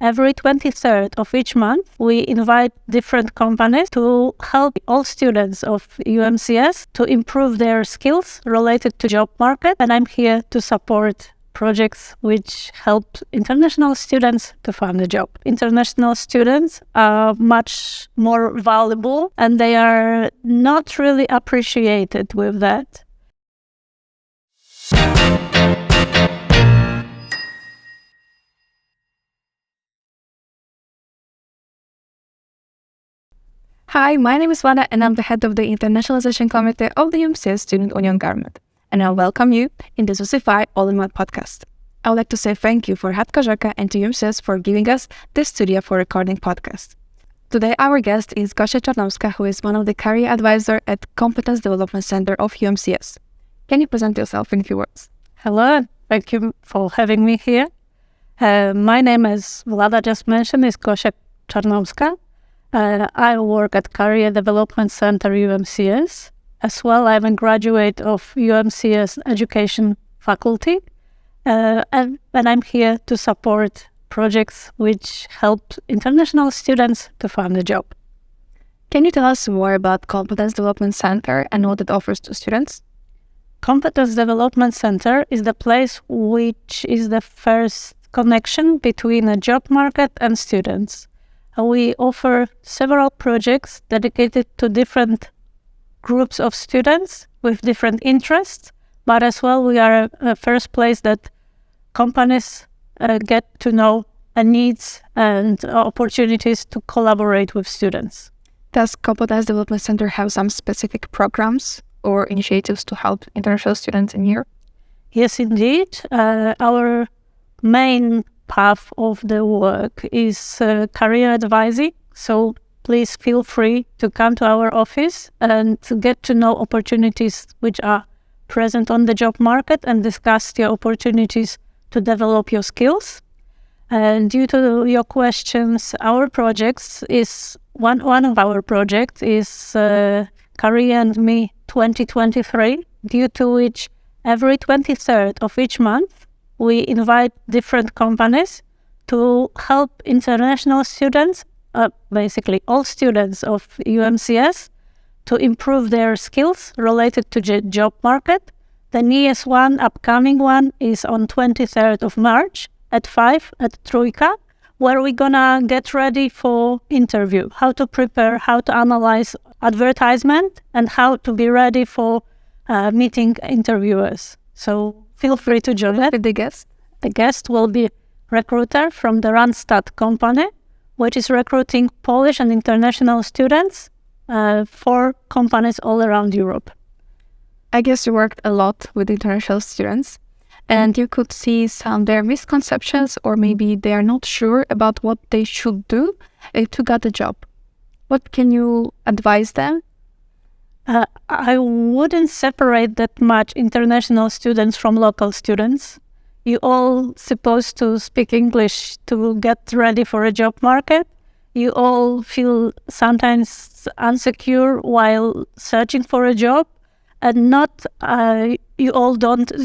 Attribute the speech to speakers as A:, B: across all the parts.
A: every 23rd of each month, we invite different companies to help all students of UMCS to improve their skills related to job market. And I'm here to support projects which help international students to find a job. International students are much more valuable and they are not really appreciated with that.
B: Hi, my name is Vana and I'm the head of the Internationalization Committee of the UMCS Student Union Government. And I welcome you in the ZUSSIFY All-in-One podcast. I would like to say thank you for Gosia and to UMCS for giving us this studio for recording podcast. Today our guest is Gosia Czarnomska, who is one of the career advisor at Competence Development Center of UMCS. Can you present yourself in a few words?
A: Hello, thank you for having me here. My name, as Vlada just mentioned, is Gosia Czarnomska. I work at Career Development Center UMCS. As well, I'm a graduate of UMCS Education Faculty. And I'm here to support projects which help international students to find a job.
B: Can you tell us more about Competence Development Center and what it offers to students?
A: Competence Development Center is the place which is the first connection between a job market and students. We offer several projects dedicated to different groups of students with different interests, but as well we are a first place that companies get to know needs and opportunities to collaborate with students.
B: Does Competence Development Center have some specific programs or initiatives to help international students in here?
A: Yes, indeed. Our main path of the work is career advising. So please feel free to come to our office and to get to know opportunities which are present on the job market and discuss your opportunities to develop your skills. And due to your questions, our projects is one of our projects is Career and Me 2023, due to which every 23rd of each month we invite different companies to help international students, basically all students of UMCS, to improve their skills related to the job market. The nearest one, upcoming one, is on 23rd of March at 5 at Trójka, where we're gonna get ready for interview, how to prepare, how to analyze advertisement, and how to be ready for meeting interviewers. So feel free to join us.
B: The guest?
A: The guest will be recruiter from the Randstad company, which is recruiting Polish and international students for companies all around Europe.
B: I guess you worked a lot with international students and you could see some their misconceptions, or maybe they are not sure about what they should do to get a job. What can you advise them?
A: I wouldn't separate that much international students from local students. You all supposed to speak English to get ready for a job market. You all feel sometimes insecure while searching for a job, and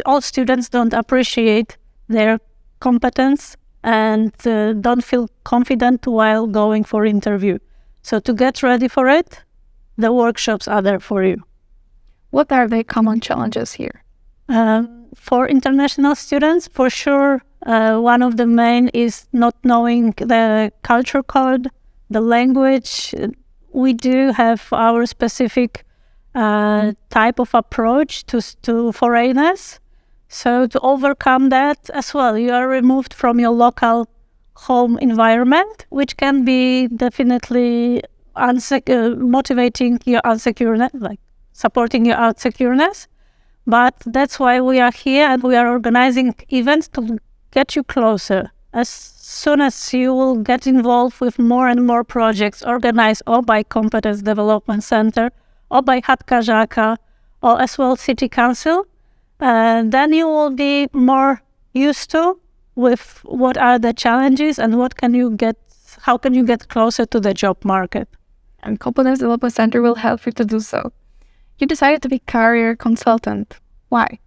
A: all students don't appreciate their competence and don't feel confident while going for interview. So to get ready for it, the workshops are there for you.
B: What are the common challenges here?
A: For international students, for sure, one of the main is not knowing the culture code, the language. We do have our specific type of approach to foreigners. So to overcome that as well, you are removed from your local home environment, which can be definitely motivating your unsecureness, like supporting your unsecureness. But that's why we are here and we are organizing events to get you closer. As soon as you will get involved with more and more projects organized or by Competence Development Center or by Gosia or as well City Council, then you will be more used to with what are the challenges and how can you get closer to the job market.
B: And Competence Development Center will help you to do so. You decided to be career consultant. Why?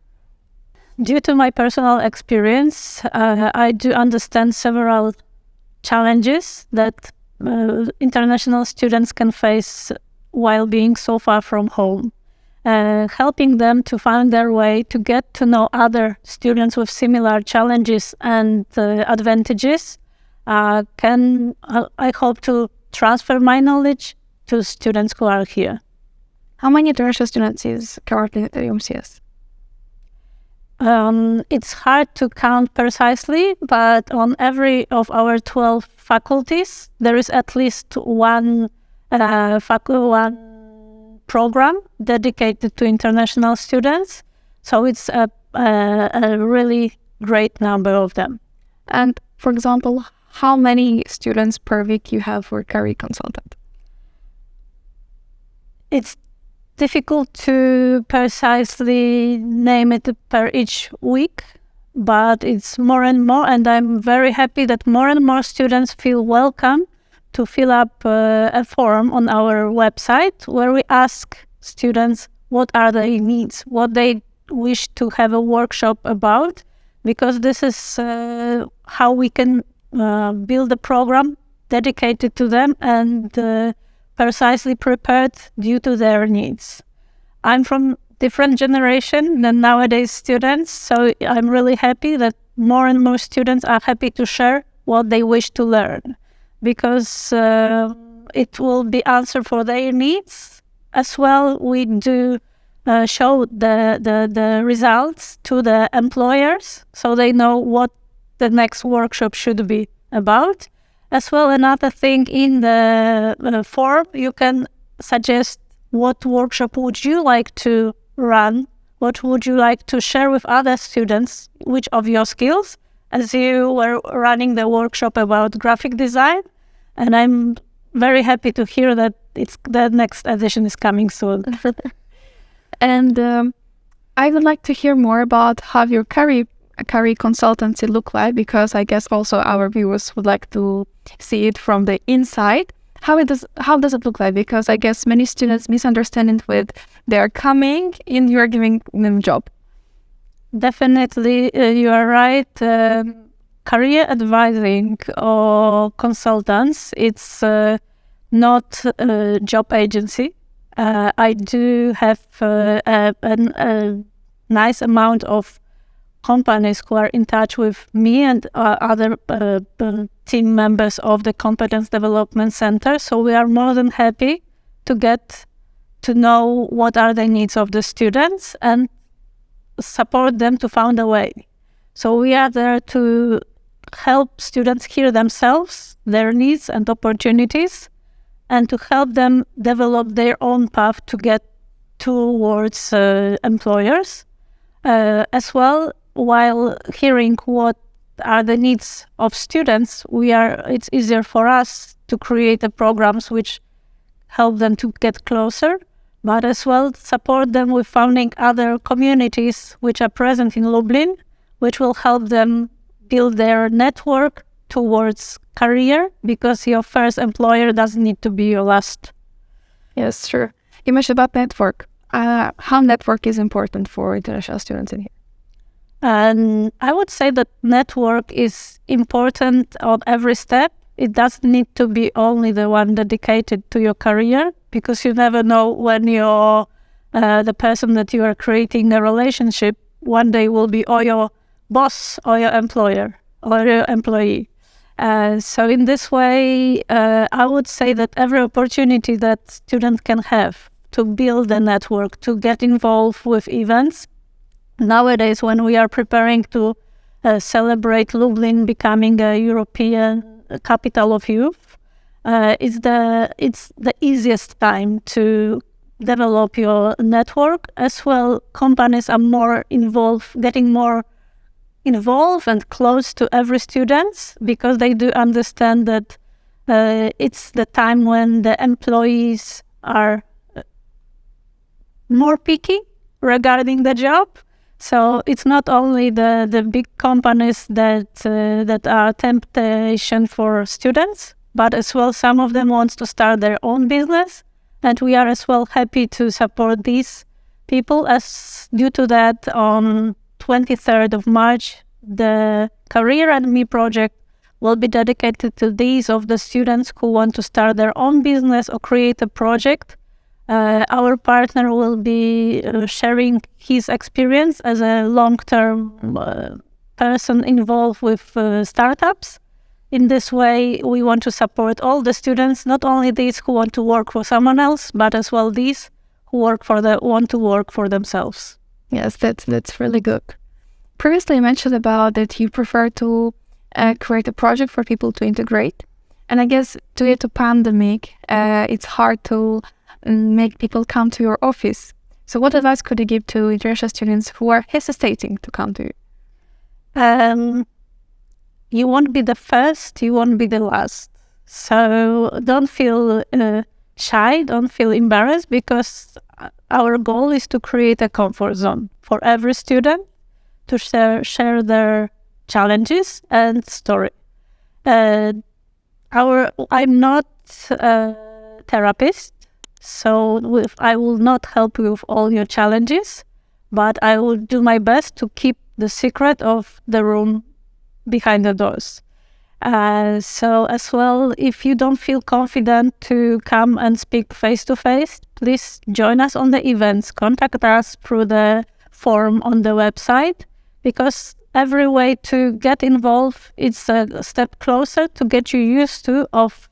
A: Due to my personal experience, I do understand several challenges that international students can face while being so far from home. Helping them to find their way, to get to know other students with similar challenges and advantages, can, I hope, to transfer my knowledge to students who are here.
B: How many international students is currently at the UMCS?
A: It's hard to count precisely, but on every of our 12 faculties, there is at least one program dedicated to international students. So it's a really great number of them.
B: And for example, how many students per week you have for career consultant?
A: It's difficult to precisely name it per each week, but it's more and more, and I'm very happy that more and more students feel welcome to fill up a form on our website where we ask students what are their needs, what they wish to have a workshop about, because this is how we can build a program dedicated to them and precisely prepared due to their needs. I'm from different generation than nowadays students, so I'm really happy that more and more students are happy to share what they wish to learn, because it will be answer for their needs. As well, we do show the results to the employers, so they know what the next workshop should be about. As well, another thing in the form, you can suggest what workshop would you like to run, what would you like to share with other students, which of your skills, as you were running the workshop about graphic design. And I'm very happy to hear that the next edition is coming soon.
B: And I would like to hear more about how your career consultancy look like, because I guess also our viewers would like to see it from the inside. How does it look like? Because I guess many students misunderstand it with they're coming and you're giving them job.
A: Definitely, you are right. Career advising or consultants, it's not a job agency. I do have a nice amount of companies who are in touch with me and other team members of the Competence Development Center. So we are more than happy to get to know what are the needs of the students and support them to find a way. So we are there to help students hear themselves, their needs and opportunities, and to help them develop their own path to get towards employers. As well, while hearing what are the needs of students, it's easier for us to create the programs which help them to get closer, but as well support them with founding other communities which are present in Lublin, which will help them build their network towards career, because your first employer doesn't need to be your last.
B: Yes, sure. You mentioned about network. How network is important for international students in here?
A: And I would say that network is important on every step. It doesn't need to be only the one dedicated to your career, because you never know when the person that you are creating a relationship one day will be or your boss or your employer or your employee. So in this way, I would say that every opportunity that students can have to build a network, to get involved with events. Nowadays, when we are preparing to celebrate Lublin becoming a European capital of youth, it's the easiest time to develop your network. As well, companies are more involved, getting more involved and close to every student, because they do understand that it's the time when the employees are more picky regarding the job. So it's not only the big companies that are temptation for students, but as well some of them want to start their own business, and we are as well happy to support these people. As due to that, on 23rd of March, the Career and Me project will be dedicated to these of the students who want to start their own business or create a project. Our partner will be sharing his experience as a long-term person involved with startups. In this way, we want to support all the students, not only these who want to work for someone else, but as well these who want to work for themselves.
B: Yes, that's really good. Previously, you mentioned about that you prefer to create a project for people to integrate. And I guess due to pandemic, it's hard to make people come to your office. So what advice could you give to international students who are hesitating to come to you?
A: You won't be the first, you won't be the last. So don't feel shy, don't feel embarrassed, because our goal is to create a comfort zone for every student to share their challenges and story. I'm not a therapist, so I will not help you with all your challenges, but I will do my best to keep the secret of the room behind the doors. So as well, if you don't feel confident to come and speak face-to-face, please join us on the events. Contact us through the form on the website, because every way to get involved, it's a step closer to get you used to of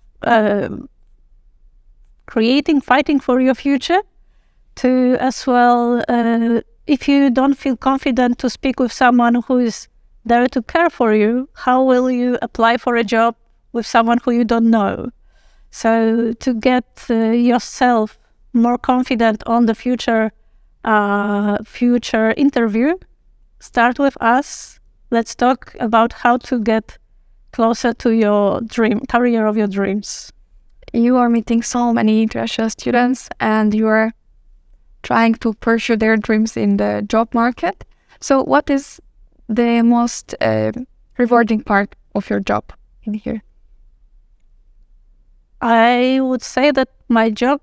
A: fighting for your future. To as well, if you don't feel confident to speak with someone who is there to care for you, how will you apply for a job with someone who you don't know? So to get yourself more confident on the future interview, start with us. Let's talk about how to get closer to your career of your dreams.
B: You are meeting so many international students and you are trying to pursue their dreams in the job market. So what is the most rewarding part of your job in here?
A: I would say that my job,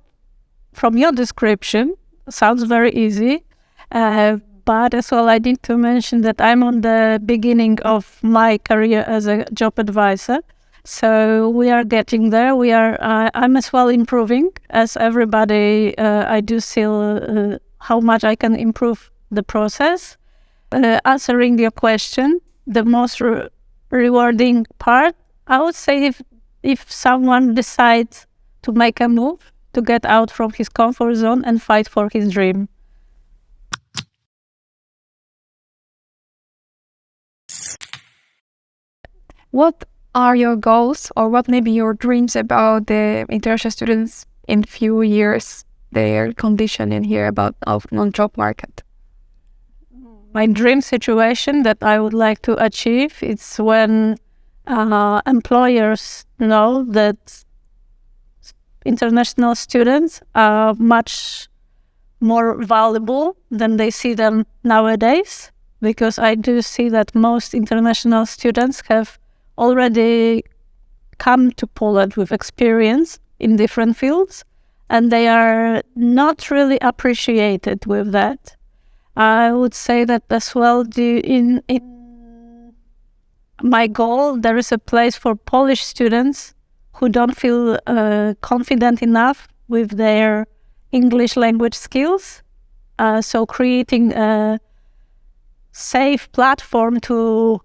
A: from your description, sounds very easy. But as well, I need to mention that I'm on the beginning of my career as a job advisor. So we are getting there. I'm as well improving as everybody. I do see how much I can improve the process. Answering your question, the most rewarding part, I would say if someone decides to make a move, to get out from his comfort zone and fight for his dream.
B: What are your goals, or what may be your dreams about the international students in few years, their condition in here about non-job market?
A: My dream situation that I would like to achieve is when employers know that international students are much more valuable than they see them nowadays, because I do see that most international students have already come to Poland with experience in different fields, and they are not really appreciated with that. I would say that as well, in my goal, there is a place for Polish students who don't feel confident enough with their English language skills. So creating a safe platform to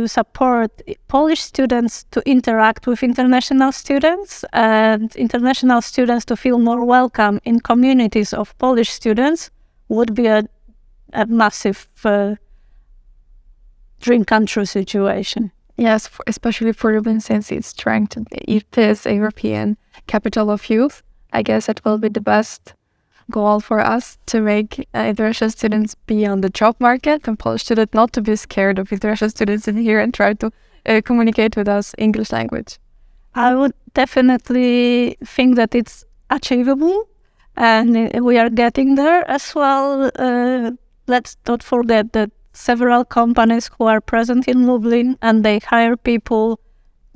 A: support Polish students to interact with international students, and international students to feel more welcome in communities of Polish students would be a massive dream come true situation.
B: Yes, especially for Lublin, since it is a European capital of youth. I guess it will be the best goal for us to make international students be on the job market, and Polish students not to be scared of international students in here and try to communicate with us English language.
A: I would definitely think that it's achievable, and we are getting there as well. Let's not forget that several companies who are present in Lublin, and they hire people.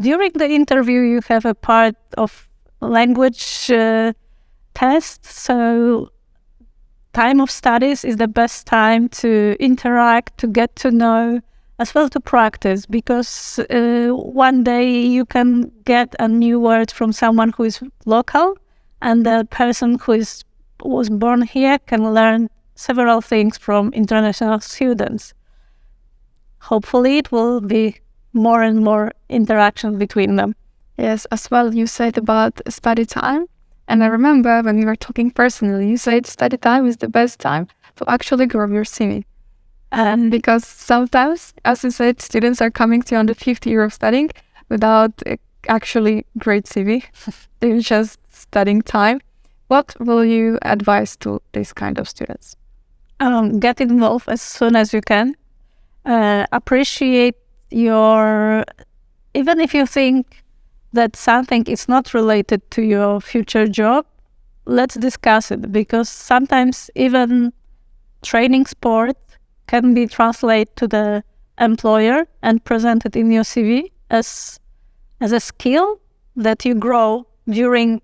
A: During the interview, you have a part of language test, so time of studies is the best time to interact, to get to know, as well to practice, because one day you can get a new word from someone who is local, and the person who was born here can learn several things from international students. Hopefully it will be more and more interaction between them.
B: Yes, as well, you said about study time. And I remember when we were talking personally, you said study time is the best time to actually grow your CV. And because sometimes, as you said, students are coming to you on the 5th year of studying without actually great CV. They're just studying time. What will you advise to these kind of students?
A: Get involved as soon as you can. Appreciate even if you think that something is not related to your future job, let's discuss it, because sometimes even training sport can be translated to the employer and presented in your CV as a skill that you grow during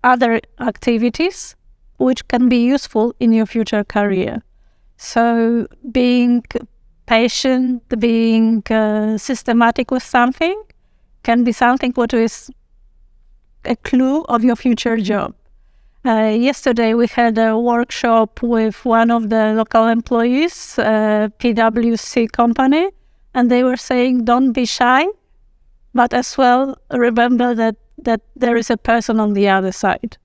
A: other activities, which can be useful in your future career. So being patient, being systematic with something can be something what is a clue of your future job. Yesterday we had a workshop with one of the local employees, PwC company, and they were saying don't be shy, but as well remember that there is a person on the other side.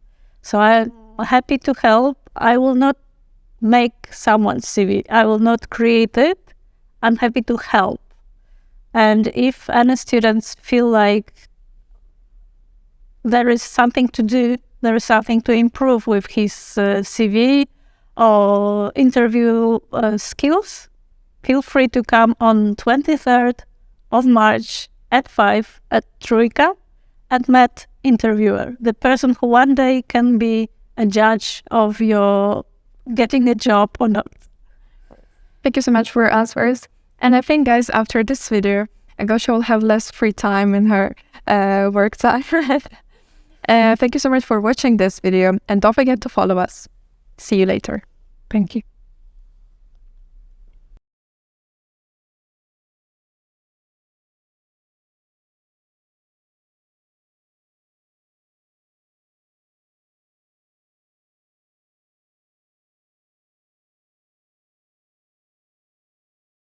A: So I'm happy to help. I will not make someone's CV. I will not create it. I'm happy to help. And if any students feel like there is something to do, there is something to improve with his CV or interview skills, feel free to come on 23rd of March at 5 at Troika and meet interviewer, the person who one day can be a judge of your getting a job or not.
B: Thank you so much for your answers. And I think, guys, after this video, Gosia will have less free time in her work time. Thank you so much for watching this video, and don't forget to follow us. See you later.
A: Thank you.